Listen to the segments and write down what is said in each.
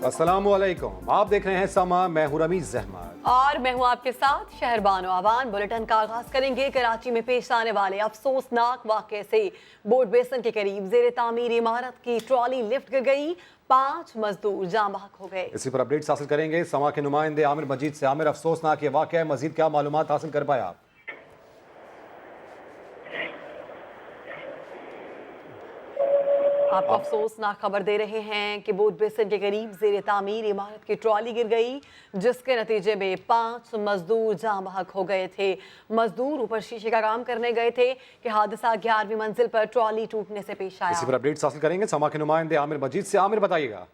अस्सलामुअलैकुम, आप देख रहे हैं समा। मैं हूं रमीज अहमद और मैं हूं आपके साथ शहरबानो आवान। बुलेटिन का आगाज करेंगे कराची में पेश आने वाले अफसोसनाक वाक़े से। बोर्ड बेसन के करीब जेर तामीर इमारत की ट्रॉली लिफ्ट गिर गई, 5 मजदूर जाँ बहक हो गए। इसी पर अपडेट्स हासिल करेंगे समा के नुमाइंदे आमिर मजीद से। आमिर, अफसोसनाक ये वाक़या है, मजीद क्या मालूमात हासिल कर पाया आप? आपको अफसोसनाक खबर दे रहे हैं कि बोर्ड बेसन के करीब जेर तामीर इमारत की ट्रॉली गिर गई, जिसके नतीजे में 5 मजदूर जाँ बहक हो गए थे। मजदूर ऊपर शीशे का काम करने गए थे कि हादसा 11वीं मंजिल पर ट्रॉली टूटने से पेश आया। इसी पर अपडेट्स हासिल करेंगे समा के नुमाइंदे आमिर मजीद से। आमिर, बताइएगा।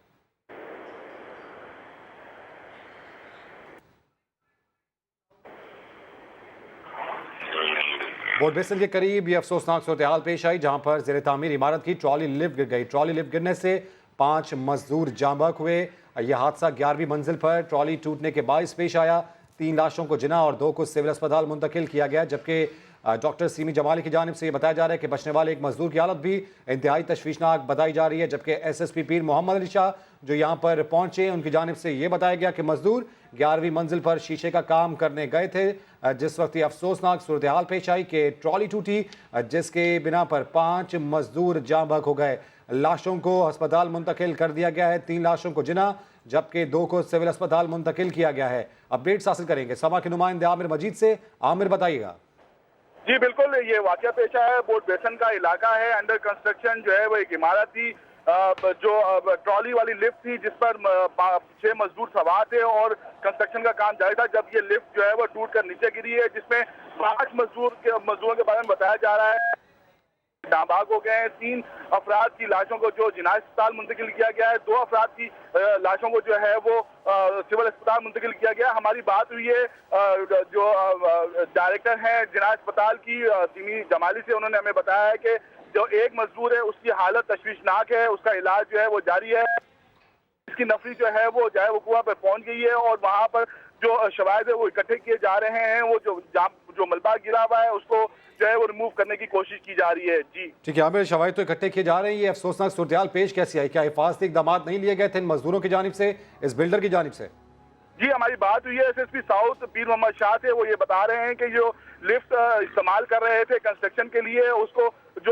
बोर्ड बेसन के करीब ये अफसोसनाक सूरत हाल पेश आई, जहां पर जेर तामीर इमारत की ट्रॉली लिफ्ट गिर गई। ट्रॉली लिफ्ट गिरने से 5 मजदूर जाँ बहक हुए। यह हादसा 11वीं मंजिल पर ट्रॉली टूटने के बायस पेश आया। 3 लाशों को जिना और 2 को सिविल अस्पताल मुंतकिल किया गया, जबकि डॉक्टर सीमी जमाली की जानिब से ये बताया जा रहा है कि बचने वाले एक मजदूर की हालत भी इंतहाई तशवीशनाक बताई जा रही है। जबकि SSP पीर मोहम्मद अली शाह जो यहाँ पर पहुंचे, उनकी जानिब से ये बताया गया कि मजदूर 11वीं मंजिल पर शीशे का काम करने गए थे, जिस वक्त ये अफसोसनाक सूरत हाल पेश आई कि ट्रॉली टूटी, जिसके बिना पर 5 मजदूर जाँ बहक हो गए। लाशों को अस्पताल मुंतकिल कर दिया गया है, 3 लाशों को जिना जबकि 2 को सिविल अस्पताल मुंतकिल किया गया है। अपडेट्स हासिल करेंगे समा के नुमाइंदे आमिर मजीद से। आमिर, बताइएगा। जी बिल्कुल, ये वाकया पेश आया है। बोर्ड बेसन का इलाका है, अंडर कंस्ट्रक्शन जो है वो एक इमारत थी, जो ट्रॉली वाली लिफ्ट थी जिस पर 6 मजदूर सवार थे और कंस्ट्रक्शन का काम जारी था, जब ये लिफ्ट जो है वो टूट कर नीचे गिरी है, जिसमें 5 मजदूरों के बारे में बताया जा रहा है जाँ बहक हो गए हैं। 3 अफराद की लाशों को जो जिना अस्पताल मुंतकिल किया गया है, 2 अफराद की लाशों को जो है वो सिविल अस्पताल मुंतकिल किया गया। हमारी बात हुई है जो डायरेक्टर हैं जिना अस्पताल की सीमी जमाली से। उन्होंने हमें बताया है कि जो एक मजदूर है उसकी हालत तशवीशनाक है, उसका इलाज जो है वो जारी है। इसकी नफरी जो है वो कुआं पर पहुंच गई है और वहां पर जो शवाहिद है वो इकट्ठे किए जा रहे हैं। वो जो मलबा गिरा हुआ है उसको जो है वो रिमूव करने की कोशिश की जा रही है। जी ठीक है आमिर, शवाहिद तो इकट्ठे किए जा रहे हैं। ये अफसोसनाक सूरत हाल पेश कैसी आई? क्या हिफाजती इक़दामात नहीं लिए गए थे इन मजदूरों की जानिब से, इस बिल्डर की जानिब से? जी, हमारी बात हुई है SSP साउथ पीर मोहम्मद शाह से। वो ये बता रहे हैं कि जो लिफ्ट इस्तेमाल कर रहे थे कंस्ट्रक्शन के लिए, उसको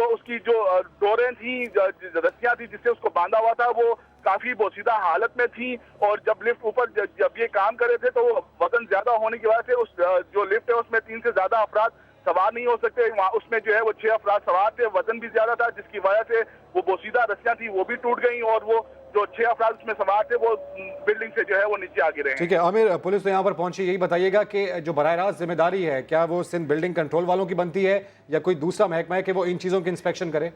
उसकी जो डोरें थी, रस्सियां थी जिससे उसको बांधा हुआ था, वो काफी बोसीदा हालत में थी। और जब लिफ्ट ऊपर जब ये काम कर रहे थे तो वजन ज्यादा होने की वजह से उस जो लिफ्ट है उसमें 3 से ज्यादा अफराद सवार नहीं हो सकते। उसमें जो है वो 6 अफराद सवार थे, वजन भी ज्यादा था, जिसकी वजह से वो बोसीदा रस्सियां थी वो भी टूट गई और वो जो 6 अफराद उसमें सवार थे वो बिल्डिंग से जो है वो नीचे आ गिरे हैं। ठीक है आमिर, पुलिस तो यहाँ पर पहुंची, यही बताइएगा कि जो बराह रास्त जिम्मेदारी है क्या वो सिंध बिल्डिंग कंट्रोल वालों की बनती है या कोई दूसरा महकमा है कि वो इन चीजों की इंस्पेक्शन करे?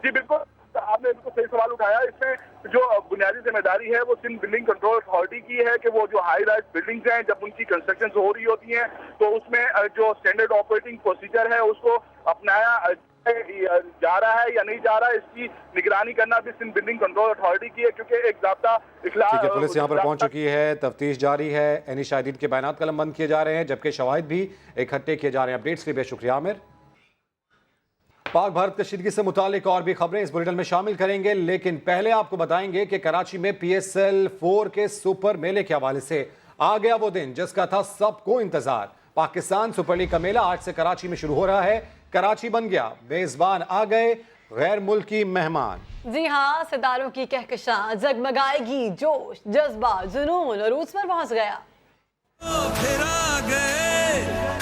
जी बिल्कुल, आपने बिल्कुल सही सवाल उठाया। इसमें जो बुनियादी जिम्मेदारी है वो सिंध बिल्डिंग कंट्रोल अथॉरिटी की है कि वो जो हाई राइज बिल्डिंग्स हैं, जब उनकी कंस्ट्रक्शन हो रही होती हैं तो उसमें जो स्टैंडर्ड ऑपरेटिंग प्रोसीजर है उसको अपनाया जा रहा है या नहीं जा रहा है, इसकी निगरानी करना भी सिंध बिल्डिंग कंट्रोल अथॉरिटी की है, क्योंकि एक ज़ाब्ता इखलास। ठीक है, पुलिस यहाँ पर पहुंच चुकी है, तफ्तीश जारी है, एनी शाहिदीन के बयानात कलमबंद किए जा रहे हैं, जबकि शवाहिद भी इकट्ठे किए जा रहे हैं। अपडेट्स के लिए शुक्रिया आमिर। पाक भारत कशीदगी से मुतालिक और भी खबरें इस बुलेटिन में शामिल करेंगे, लेकिन पहले आपको बताएंगे कि कराची में PSL 4 के सुपर मेले के हवाले से आ गया वो दिन जिसका था सबको इंतजार। पाकिस्तान सुपर लीग का मेला आज से कराची में शुरू हो रहा है। कराची बन गया मेजबान, आ गए गैर मुल्की मेहमान। जी हाँ, सितारों की कहकशां जगमगाएगी, जोश जज्बा जुनून और उस पर पहुंच गया।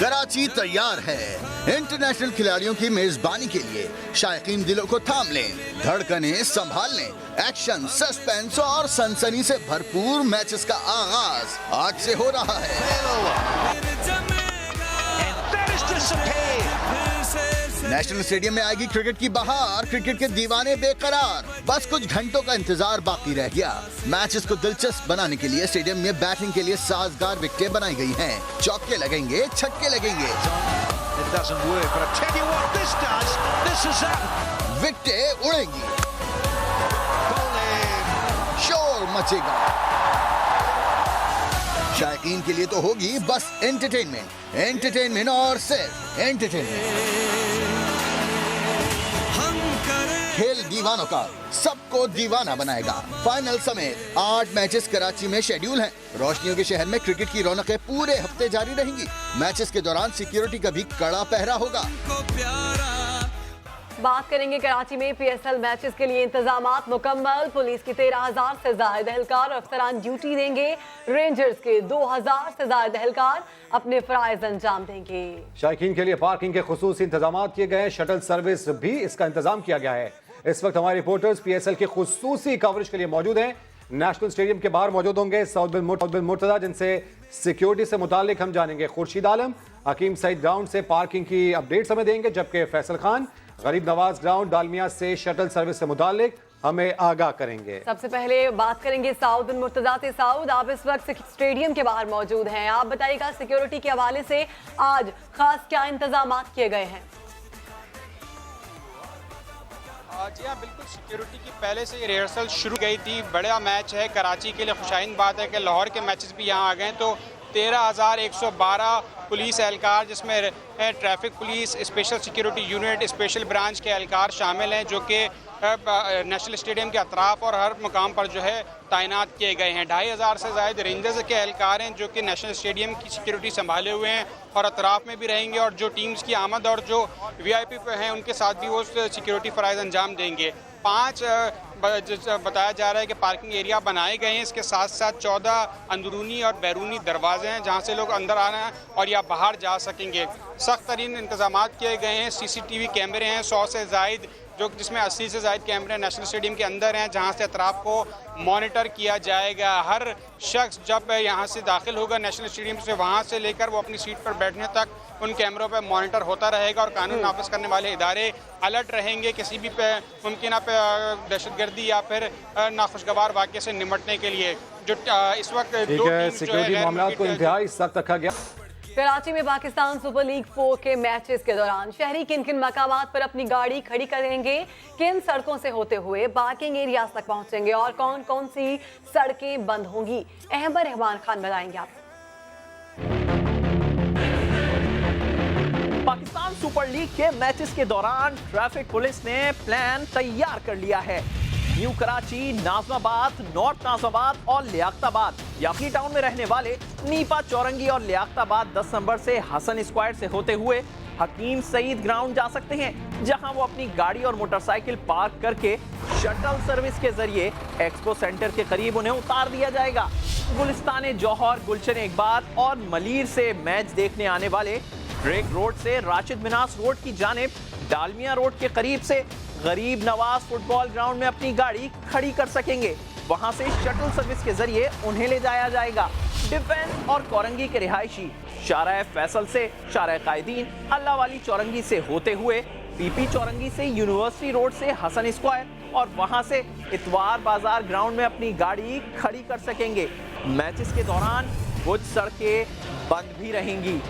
कराची तैयार है इंटरनेशनल खिलाड़ियों की मेजबानी के लिए। शायकीन दिलों को थाम लें, धड़कने संभाल लें। एक्शन, सस्पेंस और सनसनी से भरपूर मैचेस का आगाज आज से हो रहा है। नेशनल स्टेडियम में आएगी क्रिकेट की बहार, क्रिकेट के दीवाने बेकरार। बस कुछ घंटों का इंतजार बाकी रह गया। मैचेस को दिलचस्प बनाने के लिए स्टेडियम में बैटिंग के लिए साजगार विकेटें बनाई गई हैं। चौके लगेंगे, छक्के लगेंगे, विकेटें उड़ेंगी, शोर मचेगा। शायकीन के लिए तो होगी बस एंटरटेनमेंट, एंटरटेनमेंट और सिर्फ एंटरटेनमेंट। खेल दीवानों का, सबको दीवाना बनाएगा। फाइनल समेत 8 मैचेस कराची में शेड्यूल हैं। रोशनियों के शहर में क्रिकेट की रौनकें पूरे हफ्ते जारी रहेंगी। मैचेस के दौरान सिक्योरिटी का भी कड़ा पहरा होगा। बात करेंगे कराची में पीएसएल मैचेस के लिए इंतजामात मुकम्मल। पुलिस की 13,000 से ज्यादा एहलकार और अफसरान ड्यूटी देंगे। रेंजर्स के 2,000 से ज्यादा एहलकार अपने फराइज अंजाम देंगे। शायकीन के लिए पार्किंग के खुसूसी इंतजाम किए गए हैं। शटल सर्विस भी इसका इंतजाम किया गया है। इस वक्त हमारे रिपोर्टर्स पीएसएल के खुसूसी कवरेज के लिए मौजूद हैं। नेशनल स्टेडियम के बाहर मौजूद होंगे सऊद बिन मुर्तजा, जिनसे सिक्योरिटी से मुतालिक हम जानेंगे। खुर्शीद आलम हकीम सईद ग्राउंड से पार्किंग की अपडेट्स हमें देंगे, जबकि फैसल खान गरीब नवाज ग्राउंड डालमिया से शटल सर्विस से मुतालिक हमें आगाह करेंगे। सबसे पहले बात करेंगे सऊद बिन मुर्तजा से। सऊद, आप इस वक्त स्टेडियम के बाहर मौजूद हैं, आप बताइएगा सिक्योरिटी के हवाले से आज खास क्या इंतजाम किए गए हैं? जी हाँ, बिल्कुल सिक्योरिटी की पहले से रिहर्सल शुरू गई थी। बड़ा मैच है कराची के लिए, खुशाइन बात है कि लाहौर के मैचेस भी यहाँ आ गए, तो 13,112 पुलिस एहलकार, जिसमें traffic police, special security unit, special branch के एहलकार शामिल हैं, जो कि नेशनल स्टेडियम के अतराफ और हर मुकाम पर जो है तैनात किए गए हैं। 2,500 से ज़ायद रेंजर्स के एहलकार हैं, जो कि नेशनल स्टेडियम की सिक्योरिटी संभाले हुए हैं और अतराफ में भी रहेंगे, और जो टीम्स की आमद और जो वीआईपी पे हैं उनके साथ भी वो सिक्योरिटी फ़राइज़ अंजाम देंगे। 5 बताया जा रहा है कि पार्किंग एरिया बनाए गए हैं। इसके साथ साथ 14 अंदरूनी और बैरूनी दरवाजे हैं, जहां से लोग अंदर आना और या बाहर जा सकेंगे। सख्त तरीन इंतजाम किए गए हैं। सीसीटीवी कैमरे हैं 100 से ज़ायद, जो जिसमें 80 से ज़ायद कैमरे नेशनल स्टेडियम के अंदर हैं, जहां से अतराफ को मॉनिटर किया जाएगा। हर शख्स जब यहाँ से दाखिल होगा नेशनल स्टेडियम से, वहाँ से लेकर वो अपनी सीट पर बैठने तक उन कैमरों पर मॉनिटर होता रहेगा, और कानून नाफिज करने वाले इदारे अलर्ट रहेंगे किसी भी मुमकिन दहशतगर्दी या फिर नाखुशगवार वाक़े से निमटने के लिए। जो इस वक्त सिक्योरिटी मामलों को इंतहाई सख्त रखा गया। कराची में पाकिस्तान सुपर लीग 4 के मैचेस के दौरान शहरी किन किन मकामात पर अपनी गाड़ी खड़ी करेंगे, किन सड़कों से होते हुए पार्किंग एरिया तक पहुंचेंगे और कौन कौन सी सड़कें बंद होंगी, अहमद रहमान खान बताएंगे आप। पाकिस्तान सुपर लीग के मैचेस के दौरान ट्रैफिक पुलिस ने प्लान तैयार कर लिया है। न्यू कराची, नाजमाबाद, नॉर्थ नाजमाबाद और लियाकताबाद याकी टाउन में रहने वाले नीपा, चौरंगी और लियाकताबाद 10 नंबर से हसन स्क्वायर से होते हुए हकीम सईद ग्राउंड जा सकते हैं, जहां वो अपनी गाड़ी और मोटरसाइकिल पार्क करके शटल सर्विस के जरिए एक्सपो सेंटर के करीब उन्हें उतार दिया जाएगा। गुलिस्तान जौहर, गुलशन इकबाल और मलीर से मैच देखने आने वाले ड्रेक रोड से राशिद मिनास रोड की जानिब डालमिया रोड के करीब से गरीब नवाज फुटबॉल ग्राउंड में अपनी गाड़ी खड़ी कर सकेंगे। वहां से शटल सर्विस के जरिए उन्हें ले जाया जाएगा। डिफेंस और कोरंगी के रिहायशी शारा फैसल से शारा कायदीन, अल्लाह वाली चौरंगी से होते हुए पीपी चौरंगी से यूनिवर्सिटी रोड से हसन स्क्वायर और वहां से इतवार बाजार ग्राउंड में अपनी गाड़ी खड़ी कर सकेंगे। मैचेस के दौरान कुछ सड़कें बंद भी रहेंगी,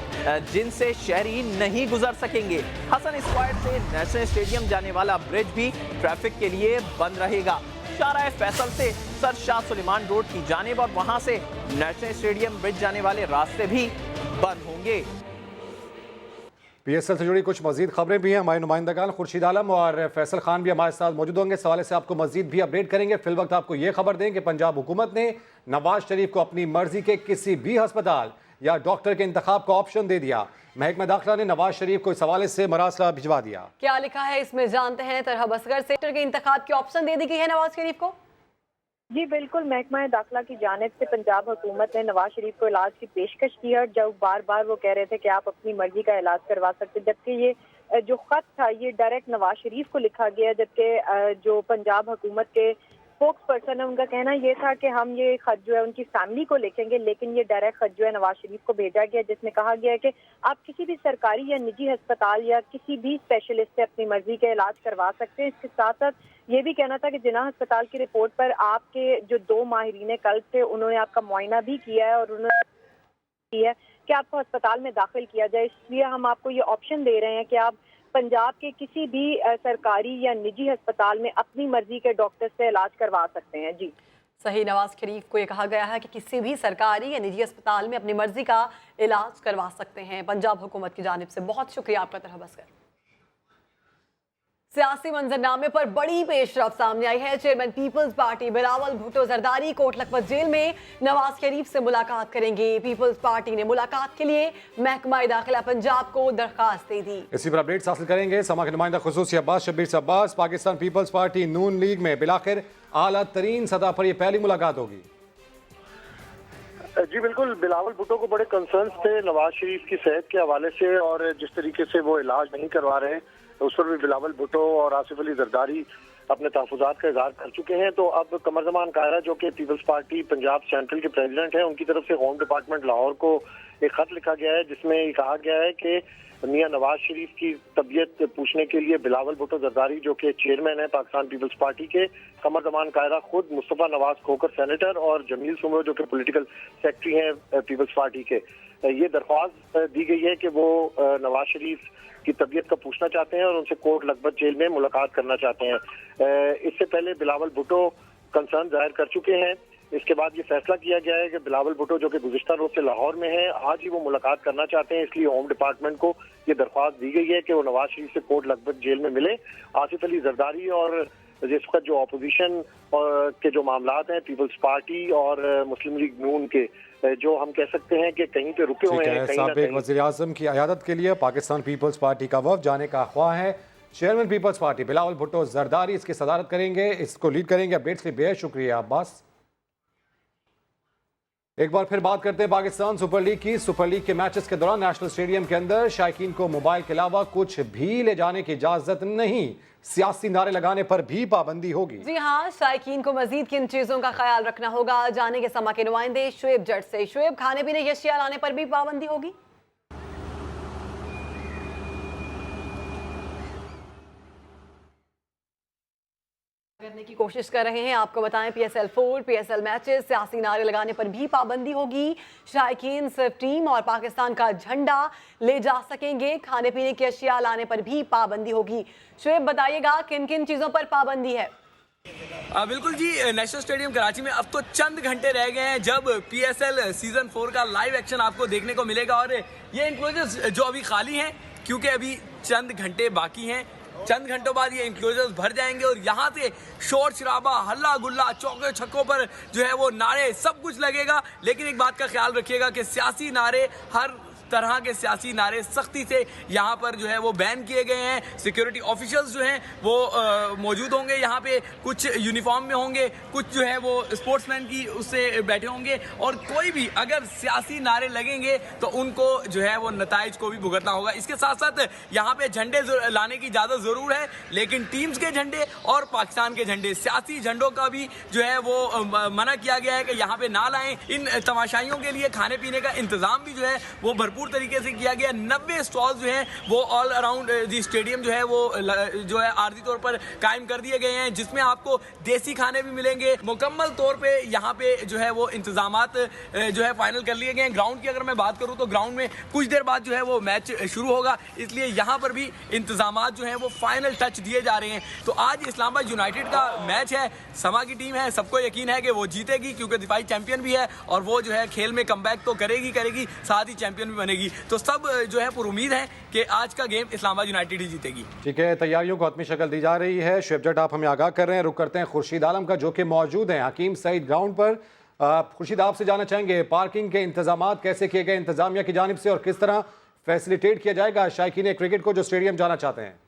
जिनसे शहरी नहीं गुजर सकेंगे। हसन स्क्वायर से नेशनल स्टेडियम जाने वाला ब्रिज भी ट्रैफिक के लिए बंद रहेगा। शारा फैसल से सर शाह सुलेमान रोड की जानिब और वहां से नेशनल स्टेडियम ब्रिज जाने वाले रास्ते भी बंद होंगे। पीएसएल से जुड़ी कुछ मजीद खबरें भी हैं। हमारे नुमाइंदगान खुर्शीद आलम और फैसल खान भी हमारे साथ मौजूद होंगे। इस हवाले से आपको मजीद भी अपडेट करेंगे। फिल वक्त आपको ये खबर दें कि पंजाब हुकूमत ने नवाज शरीफ को अपनी मर्जी के किसी भी अस्पताल या डॉक्टर के इंतखाब का ऑप्शन दे दिया। महकमा दाखिला ने नवाज शरीफ को इस हवाले से मरासला भिजवा दिया। क्या लिखा है इसमें जानते हैं। तरहब असगर से डॉक्टर के इंतखाब की ऑप्शन दे दी गई है नवाज शरीफ को। जी बिल्कुल, महकमा दाखिला की जानिब से पंजाब हुकूमत ने नवाज शरीफ को इलाज की पेशकश की है। जब बार बार वो कह रहे थे कि आप अपनी मर्जी का इलाज करवा सकते, जबकि ये जो खत था ये डायरेक्ट नवाज शरीफ को लिखा गया, जबकि जो पंजाब हुकूमत के स्पोक्स पर्सन है उनका कहना ये था कि हम ये खत जो है उनकी फैमिली को लिखेंगे, लेकिन ये डायरेक्ट खत जो है नवाज शरीफ को भेजा गया, जिसमें कहा गया है कि आप किसी भी सरकारी या निजी अस्पताल या किसी भी स्पेशलिस्ट से अपनी मर्जी का इलाज करवा सकते हैं। इसके साथ साथ ये भी कहना था कि जिन्ना अस्पताल की रिपोर्ट पर आपके जो 2 माहिरीन कल्ब थे उन्होंने आपका मुआयना भी किया है और उन्होंने किया है कि आपको अस्पताल में दाखिल किया जाए। इसलिए हम आपको ये ऑप्शन दे रहे हैं कि आप पंजाब के किसी भी सरकारी या निजी अस्पताल में अपनी मर्जी के डॉक्टर से इलाज करवा सकते हैं। जी सही, नवाज शरीफ को ये कहा गया है कि किसी भी सरकारी या निजी अस्पताल में अपनी मर्जी का इलाज करवा सकते हैं पंजाब हुकूमत की जानिब से। बहुत शुक्रिया आपका तरह बसकर। सियासी मंजरनामे पर बड़ी पेशरफ सामने आई है। Chairman people's party Bilawal Bhutto Zardari Kot Lakhpat jail में नवाज शरीफ से मुलाकात करेंगे। पीपल्स पार्टी ने मुलाकात के लिए महकमा दाखिला पंजाब को दरखास्त दे दी। इसी पर अपडेट्स हासिल करेंगे। समा के नुमाइंदा खुसूसी अब्बास शब्बीर से अब्बास, पाकिस्तान पीपल्स पार्टी नून लीग में बिलाखिर आला तरीन सतह पर यह पहली मुलाकात होगी। जी बिल्कुल, बिलावल भुट्टो को बड़े कंसर्न्स थे नवाज शरीफ की सेहत के हवाले से, और जिस तरीके से वो इलाज नहीं करवा रहे हैं उस पर भी बिलावल भुट्टो और आसिफ अली जरदारी अपने तहफ़्फ़ुज़ात का इज़हार कर चुके हैं। तो अब कमर ज़मान कायरा जो कि पीपल्स पार्टी पंजाब सेंट्रल के प्रेसिडेंट हैं, उनकी तरफ से होम डिपार्टमेंट लाहौर को एक खत लिखा गया है जिसमें ये कहा गया है कि मियां नवाज शरीफ की तबीयत पूछने के लिए बिलावल भुट्टो जरदारी जो कि चेयरमैन है पाकिस्तान पीपल्स पार्टी के, कमर ज़मान कायरा खुद, मुस्तफ़ा नवाज खोकर सेनेटर और जमील सुमरो जो कि पॉलिटिकल सेक्रेटरी हैं पीपल्स पार्टी के, ये दरख्वास्त दी गई है कि वो नवाज शरीफ की तबीयत का पूछना चाहते हैं और उनसे कोट लखपत जेल में मुलाकात करना चाहते हैं। इससे पहले बिलावल भुट्टो कंसर्न जाहिर कर चुके हैं। इसके बाद ये फैसला किया गया है कि बिलावल भुट्टो जो कि गुज़िश्ता रोज से लाहौर में है, आज ही वो मुलाकात करना चाहते हैं, इसलिए होम डिपार्टमेंट को ये दरख्वास्त दी गई है कि वो नवाज शरीफ से कोट लखपत जेल में मिले। आसिफ अली जरदारी और जिस वक्त जो अपोजिशन के जो मामलात हैं पीपल्स पार्टी और मुस्लिम लीग नून के, जो हम कह सकते हैं कि कहीं पे रुके हुए हैं, साबिक़ वज़ीर आज़म की अयादत के लिए पाकिस्तान पीपल्स पार्टी का वफ़द जाने का ख्वाह है। Chairman people's party Bilawal Bhutto Zardari इसकी सदारत करेंगे, इसको लीड करेंगे। अपडेट्स के लिए बेहद शुक्रिया अब्बास। एक बार फिर बात करते हैं पाकिस्तान सुपर लीग की। सुपर लीग के मैचेस के दौरान नेशनल स्टेडियम के अंदर शायकीन को मोबाइल के अलावा कुछ भी ले जाने की इजाजत नहीं, सियासी नारे लगाने पर भी पाबंदी होगी। जी हाँ, शायकीन को मजीद किन चीजों का ख्याल रखना होगा, जाने के समा के नुमाइंदे शुएब जट से। शुएब, खाने पीने की अशिया लाने पर भी पाबंदी होगी? करने की कोशिश कर रहे हैं। आपको बताएं PSL 4 PSL मैचेस, सियासी नारे लगाने पर भी पाबंदी होगी। शायकीन सिर्फ टीम और पाकिस्तान का झंडा ले जा सकेंगे, खाने पीने की अशिया लाने पर भी पाबंदी होगी। शुएब, बताइएगा किन किन चीजों पर पाबंदी है? बिल्कुल जी, नेशनल स्टेडियम कराची में अब तो चंद घंटे रह गए हैं जब PSL सीजन 4 का लाइव एक्शन आपको देखने को मिलेगा, और ये इंक्लोजर्स जो अभी खाली हैं क्योंकि अभी चंद घंटे बाकी हैं, चंद घंटों बाद ये इंक्लोजर्स भर जाएंगे और यहाँ से शोर शराबा, हल्ला गुल्ला, चौके छक्कों पर जो है वो नारे सब कुछ लगेगा। लेकिन एक बात का ख्याल रखिएगा कि सियासी नारे, हर तरह के सियासी नारे सख्ती से यहाँ पर जो है वो बैन किए गए हैं। सिक्योरिटी ऑफिशियल्स जो हैं वो मौजूद होंगे यहाँ पे, कुछ यूनिफॉर्म में होंगे, कुछ जो है वो स्पोर्ट्समैन की उससे बैठे होंगे, और कोई भी अगर सियासी नारे लगेंगे तो उनको जो है वो नताइज को भी भुगतना होगा। इसके साथ साथ यहाँ पे झंडे लाने की इजाज़त ज़रूर है, लेकिन टीम्स के झंडे और पाकिस्तान के झंडे, सियासी झंडों का भी जो है वो मना किया गया है कि यहाँ पे ना लाएं। इन तमाशाइयों के लिए खाने पीने का इंतज़ाम भी जो है वो भरपूर तरीके से किया गया। 90 स्टॉल्स जो हैं वो ऑल अराउंड दी स्टेडियम जो है वो जो है आर्जी तौर पर कायम कर दिए गए हैं, जिसमें आपको देसी खाने भी मिलेंगे। मुकम्मल तौर पे यहाँ पे जो है वो इंतजामात जो है फाइनल कर लिए गए हैं। ग्राउंड की अगर मैं बात करूँ तो ग्राउंड में कुछ देर बाद जो है वो मैच शुरू होगा, इसलिए यहाँ पर भी इंतजामात जो है वो फाइनल टच दिए जा रहे हैं। तो आज इस्लामाबाद यूनाइटेड का मैच है, समा की टीम है, सबको यकीन है कि वो जीतेगी क्योंकि दिफाई चैंपियन भी है और वो जो है खेल में कमबैक तो करेगी, साथ ही चैंपियन भी बनेगी। तो सब जो है पूरी उम्मीद है कि आज का गेम इस्लामाबाद यूनाइटेड ही जीतेगी। ठीक है, तैयारियों को हतमी शक्ल दी जा रही है। शुएब जट आप हमें आगाह कर रहे हैं। रुक करते हैं खुर्शीद आलम का जो कि मौजूद हैं हकीम सईद ग्राउंड पर। खुर्शीद, आपसे जानना चाहेंगे पार्किंग के इंतजाम कैसे किए गए इंतजामिया की जानिब से और किस तरह फैसिलिटेट किया जाएगा शायकीन क्रिकेट को जो स्टेडियम जाना चाहते हैं?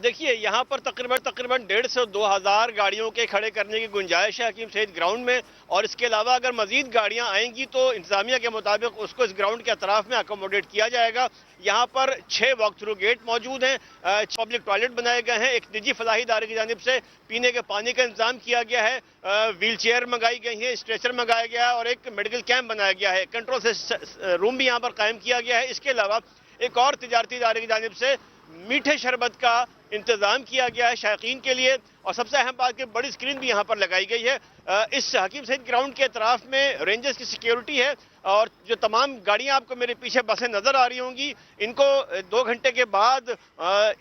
देखिए, यहाँ पर तकरीबन 150 से 2000 गाड़ियों के खड़े करने की गुंजाइश है हकीम सईद ग्राउंड में, और इसके अलावा अगर मजीद गाड़ियाँ आएंगी तो इंतजामिया के मुताबिक उसको इस ग्राउंड के अतराफ में अकोमोडेट किया जाएगा। यहाँ पर 6 वॉक थ्रू गेट मौजूद हैं, पब्लिक टॉयलेट बनाए गए हैं, एक निजी फलाही इदारे की जानिब से पीने के पानी का इंतजाम किया गया है, व्हील चेयर मंगाई गई है, स्ट्रेचर मंगाया गया है और एक मेडिकल कैंप बनाया गया है। कंट्रोल रूम भी यहाँ पर कायम किया गया है। इसके अलावा एक और तिजारती इदारे की जानिब से मीठे शरबत का इंतजाम किया गया है शायकीन के लिए, और सबसे अहम बात कि बड़ी स्क्रीन भी यहाँ पर लगाई गई है। इस हकीम सईद ग्राउंड के अतराफ में रेंजर्स की सिक्योरिटी है, और जो तमाम गाड़ियाँ आपको मेरे पीछे बसें नजर आ रही होंगी, इनको 2 घंटे के बाद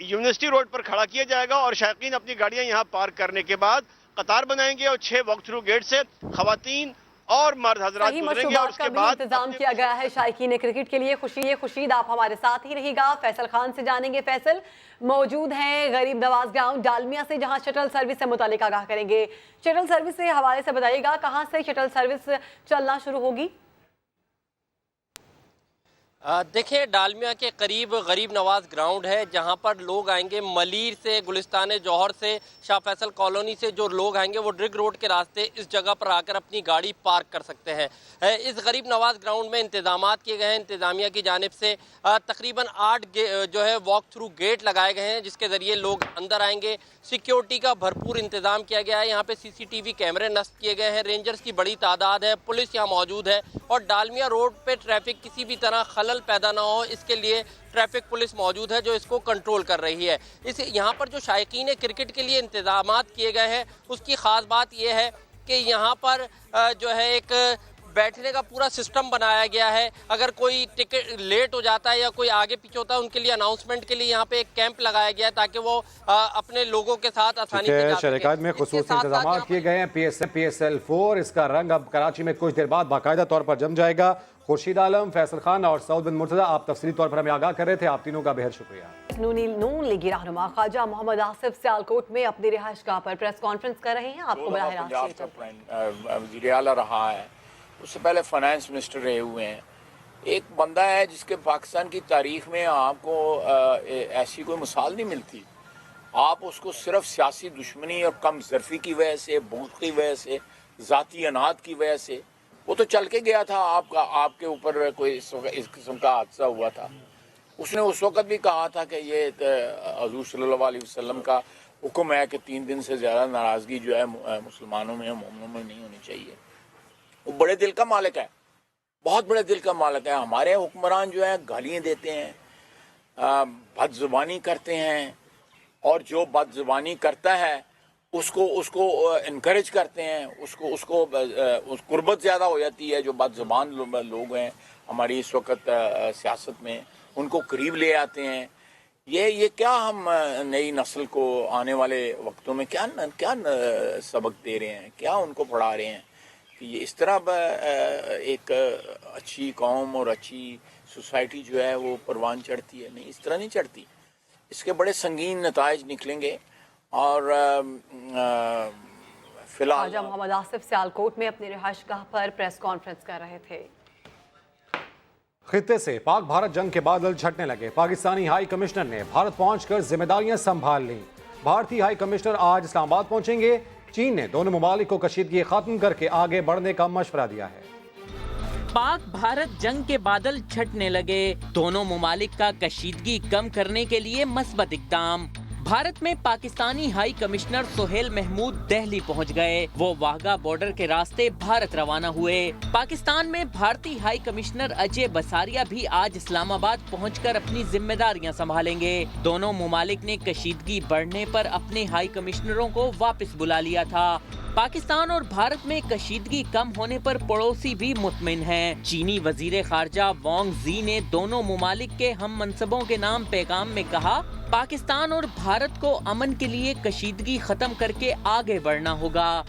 यूनिवर्सिटी रोड पर खड़ा किया जाएगा और शायकीन अपनी गाड़ियाँ यहाँ पार्क करने के बाद कतार बनाएंगे और 6 वॉक थ्रू गेट से खवातीन और मर्द हजरात सही गुजरेंगे और मशरूबात उसके का भी बाद इंतजाम किया गया है शायकीन क्रिकेट के लिए। खुर्शीद आप हमारे साथ ही रहिएगा। फैसल खान से जानेंगे। फैसल मौजूद हैं गरीब नवाज ग्राउंड डालमिया से, जहां शटल सर्विस से मुतालिक आगाह करेंगे। शटल सर्विस से हवाले से बताइएगा, कहां से शटल सर्विस चलना शुरू होगी? देखिए, डालमिया के करीब गरीब नवाज ग्राउंड है, जहां पर लोग आएंगे मलीर से, गुलिस्तान जौहर से, शाह फैसल कॉलोनी से जो लोग आएंगे वो रिग रोड के रास्ते इस जगह पर आकर अपनी गाड़ी पार्क कर सकते हैं। इस गरीब नवाज ग्राउंड में इंतजामात किए गए हैं इंतजामिया की जानिब से। तकरीबन 8 जो है वॉक थ्रू गेट लगाए गए हैं, जिसके ज़रिए लोग अंदर आएंगे। सिक्योरिटी का भरपूर इंतजाम किया गया है। यहाँ पे CCTV कैमरे नस्ब किए गए हैं। रेंजर्स की बड़ी तादाद है, पुलिस यहाँ मौजूद है और डालमिया रोड पे ट्रैफिक किसी भी तरह खलल पैदा ना हो, इसके लिए ट्रैफिक पुलिस मौजूद है जो इसको कंट्रोल कर रही है। इस यहाँ पर जो शायकीन क्रिकेट के लिए इंतजामात किए गए हैं उसकी ख़ास बात यह है कि यहाँ पर जो है एक बैठने का पूरा सिस्टम बनाया गया है। अगर कोई टिकट लेट हो जाता है या कोई आगे पीछे होता है, उनके लिए अनाउंसमेंट के लिए यहाँ पे एक कैंप लगाया गया है ताकि वो अपने लोगों के साथ आसानी से जा सके। शहर में खुसूसी इंतजाम किए गए हैं। PSL 4 इसका रंग अब कराची में कुछ देर बाद बाकायदा तौर पर जम जाएगा। खुर्शीद आलम, फैसल खान और सऊद बिन मुर्तजा, आप तफसीली तौर पर हमें आगाह कर रहे थे। आप तीनों का बेहद शुक्रिया। नून लीगी रहनुमा ख्वाजा मोहम्मद आसिफ सियालकोट में अपनी रिहाइशगाह पर प्रेस कॉन्फ्रेंस कर रहे हैं। आपको वज़ीर आला रहा है, उससे पहले फाइनेंस मिनिस्टर रहे हुए हैं। एक बंदा है जिसके पाकिस्तान की तारीख में आपको ऐसी कोई मिसाल नहीं मिलती। आप उसको सिर्फ सियासी दुश्मनी और कम ज़र्फ़ी की वजह से, बुग़्ज़ की वजह से, ज़ाती अनाद की वजह से, वो तो चल के गया था। आपके ऊपर कोई इस किस्म का हादसा हुआ था, उसने उस वक़्त भी कहा था कि ये हज़ूर सल्लल्लाहु अलैहि वसल्लम का हुक्म है कि 3 दिन से ज़्यादा नाराज़गी जो है मुसलमानों में, मोमिनों में नहीं होनी चाहिए। वो बड़े दिल का मालिक है, बहुत बड़े दिल का मालिक है। हमारे हुक्मरान जो है गालियाँ देते हैं, बदज़ुबानी करते हैं, और जो बदज़ुबानी करता है उसको इनकरेज करते हैं, उसको कुर्बत ज़्यादा हो जाती है। जो बदज़ुबान लोग हैं हमारी इस वक्त सियासत में, उनको करीब ले आते हैं। ये क्या हम नई नस्ल को आने वाले वक्तों में क्या सबक दे रहे हैं, क्या उनको पढ़ा रहे हैं कि ये इस तरह एक अच्छी कौम और अच्छी सोसाइटी जो है वो परवान चढ़ती है? नहीं, इस तरह नहीं चढ़ती। इसके बड़े संगीन नताइज निकलेंगे। और फिलहाल ख्वाजा मोहम्मद आसिफ सियालकोट में अपनी रिहाइशगाह पर प्रेस कॉन्फ्रेंस कर रहे थे। खित्ते से पाक भारत जंग के बादल छटने लगे। पाकिस्तानी हाई कमिश्नर ने भारत पहुंचकर जिम्मेदारियां संभाल लीं। भारतीय हाई कमिश्नर आज इस्लामाबाद पहुंचेंगे। चीन ने दोनों ममालिक को कशीदगी खत्म करके आगे बढ़ने का मशवरा दिया है। पाक भारत जंग के बादल छटने लगे। दोनों ममालिक का कशीदगी कम करने के लिए मस्बत इक़दाम। भारत में पाकिस्तानी हाई कमिश्नर सोहेल महमूद दिल्ली पहुंच गए। वो वाघा बॉर्डर के रास्ते भारत रवाना हुए। पाकिस्तान में भारतीय हाई कमिश्नर अजय बसारिया भी आज इस्लामाबाद पहुंचकर अपनी जिम्मेदारियां संभालेंगे। दोनों ममालिक ने कशीदगी बढ़ने पर अपने हाई कमिश्नरों को वापस बुला लिया था। पाकिस्तान और भारत में कशीदगी कम होने पर पड़ोसी भी मुतमिन हैं। चीनी वजीर खारजा वांग जी ने दोनों ममालिक के हम मनसबों के नाम पैगाम में कहा, पाकिस्तान और भारत को अमन के लिए कशीदगी खत्म करके आगे बढ़ना होगा।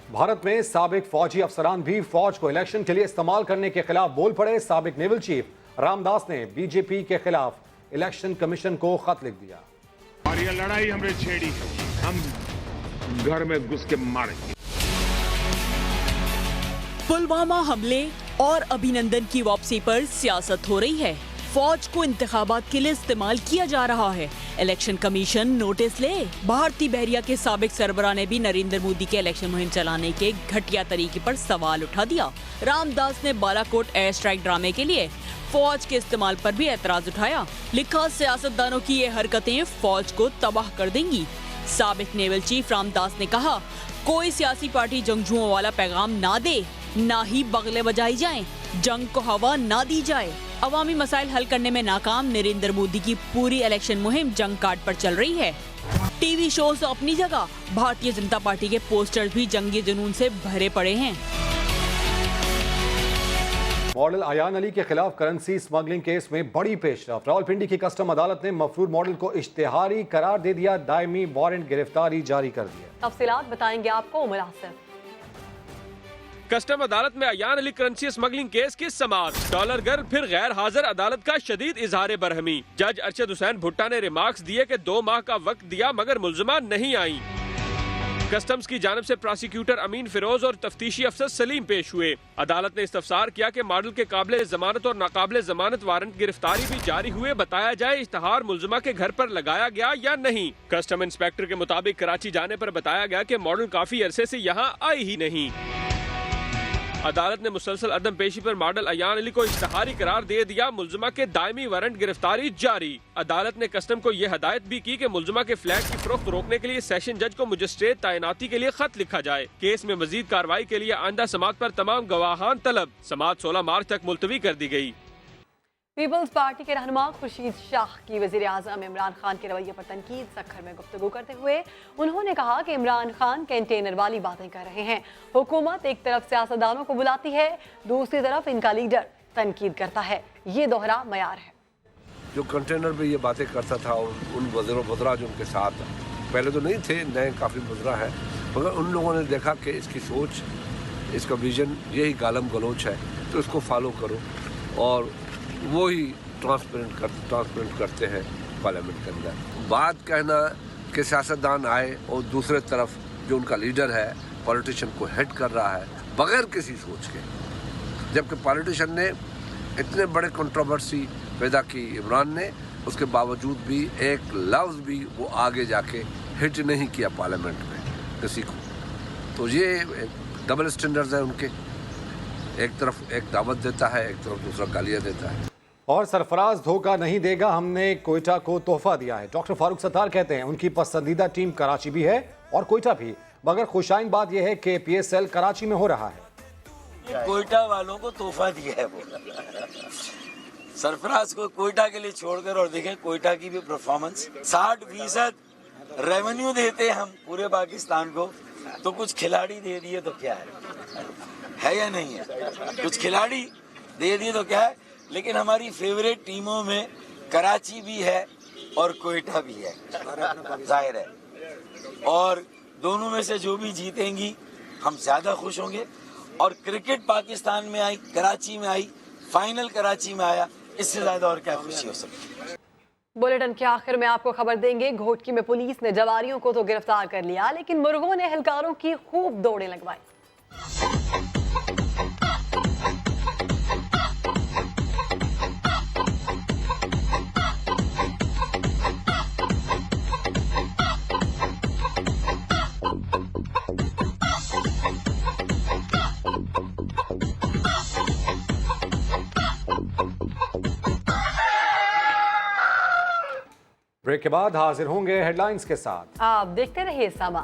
भारत में साबिक फौजी अफसरान भी फौज को इलेक्शन के लिए इस्तेमाल करने के खिलाफ बोल पड़े। साबिक नेवल चीफ रामदास ने बीजेपी के खिलाफ इलेक्शन कमीशन को खत लिख दिया। और ये लड़ाई हमने छेड़ी, हम घर में घुस के मारेंगे। पुलवामा हमले और अभिनंदन की वापसी पर सियासत हो रही है। फौज को इंतखाबात के लिए इस्तेमाल किया जा रहा है। इलेक्शन कमीशन नोटिस ले। भारतीय बहरिया के साबिक सरबराह ने भी नरेंद्र मोदी के इलेक्शन मुहिम चलाने के घटिया तरीके पर सवाल उठा दिया। रामदास ने बालाकोट एयर स्ट्राइक ड्रामे के लिए फौज के इस्तेमाल पर भी एतराज उठाया। लिखा, सियासतदानों की ये हरकतें फौज को तबाह कर देंगी। साबिक नेवल चीफ रामदास ने कहा, कोई सियासी पार्टी जंगजुओं वाला पैगाम ना दे, ना ही बगले बजाई जाएं, जंग को हवा ना दी जाए। अवामी मसाइल हल करने में नाकाम नरेंद्र मोदी की पूरी इलेक्शन मुहिम जंग कार्ड पर चल रही है। टीवी शोज अपनी जगह, भारतीय जनता पार्टी के पोस्टर्स भी जंगी जुनून से भरे पड़े हैं। मॉडल अयान अली के खिलाफ करेंसी स्मगलिंग केस में बड़ी पेशरफ। रावलपिंडी की कस्टम अदालत ने मफरूर मॉडल को इश्तिहारी करार दे दिया। दायमी वारंट गिरफ्तारी जारी कर दिया। तफसीलात बताएंगे आपको उमर आसिफ। कस्टम अदालत में Ayyan Ali currency smuggling case की समाअत। डॉलर गर्ल फिर गैर हाजिर, अदालत का शदीद इजहार बरहमी। जज अरशद हुसैन भुट्टा ने रिमार्क्स दिए कि 2 माह का वक्त दिया मगर मुल्जिमा नहीं आई। कस्टम्स की जानिब से प्रोसिक्यूटर अमीन फिरोज और तफ्तीशी अफसर सलीम पेश हुए। अदालत ने इस्तफसार किया कि मॉडल के काबिल जमानत और नाकाबिल जमानत वारंट गिरफ्तारी भी जारी हुए। बताया जाए इश्तहार मुल्जिमा के घर पर लगाया गया या नहीं। कस्टम इंस्पेक्टर के मुताबिक कराची जाने पर बताया गया कि मॉडल काफी अरसे से यहाँ आई ही नहीं। अदालत ने मुसलसल अदम पेशी पर मॉडल अयान अली को इश्तहारी करार दे दिया। मुल्जिमा के दायमी वारंट गिरफ्तारी जारी। अदालत ने कस्टम को यह हदायत भी की कि मुल्जिमा के फ्लैट की फरोख्त रोकने के लिए सेशन जज को मजिस्ट्रेट तैनाती के लिए खत लिखा जाए। केस में मजीद कार्रवाई के लिए आइंदा समाअत पर तमाम गवाहान तलब। समाअत 16 मार्च तक मुलतवी कर दी गई। पीपल्स पार्टी के रहनुमा खुर्शीद शाह की वज़ीर आज़म इमरान खान के रवैये पर तनकीद। सखर में गुफ्तगू करते हुए उन्होंने कहा कि इमरान खान कंटेनर वाली बातें कर रहे हैं। हुकूमत एक तरफ सियासतदानों को बुलाती है, दूसरी तरफ इनका लीडर तनकीद करता है। ये दोहरा मयार है। जो कंटेनर पे ये बातें करता था और उन वज़रा जो उनके साथ पहले तो नहीं थे, नए काफ़ी वज़रा है, मगर उन लोगों ने देखा कि इसकी सोच, इसका विजन यही गालम गलोच है, तो इसको फॉलो करो और वो ही ट्रांसपेरेंट करते हैं पार्लियामेंट के अंदर। बात कहना कि सियासतदान आए और दूसरे तरफ जो उनका लीडर है पॉलिटिशियन को हेड कर रहा है बगैर किसी सोच के, जबकि पॉलिटिशियन ने इतने बड़े कंट्रोवर्सी पैदा की इमरान ने, उसके बावजूद भी एक लफ्ज़ भी वो आगे जाके हिट नहीं किया पार्लियामेंट में किसी को। तो ये डबल स्टैंडर्ड्स हैं उनके, एक तरफ एक दावत देता है, एक तरफ दूसरा गालियाँ देता है। और सरफराज धोखा नहीं देगा, हमने कोयटा को तोहफा दिया है। डॉक्टर फारूक सत्तार कहते हैं उनकी पसंदीदा टीम कराची भी है और कोयटा भी, मगर खुशाइन बात यह है कि PSL कराची में हो रहा है। कोयटा वालों को तोहफा दिया है वो सरफराज को कोयटा के लिए छोड़कर। और देखें कोयटा की भी परफॉर्मेंस, 60% रेवेन्यू देते हम पूरे पाकिस्तान को, तो कुछ खिलाड़ी दे दिए तो क्या है या नहीं है? कुछ खिलाड़ी दे दिए तो क्या है? लेकिन हमारी फेवरेट टीमों में कराची भी है और कोयटा भी है, जाहिर है। और दोनों में से जो भी जीतेंगी हम ज्यादा खुश होंगे। और क्रिकेट पाकिस्तान में आई, कराची में आई, फाइनल कराची में आया, इससे ज्यादा और क्या खुशी हो सकती है। बुलेटिन के आखिर में आपको खबर देंगे, घोटकी में पुलिस ने जवारियों को तो गिरफ्तार कर लिया, लेकिन मुर्गों ने एहलकारों की खूब दौड़ें लगवाई। ब्रेक के बाद हाजिर होंगे हेडलाइंस के साथ। आप देखते रहिए सामा।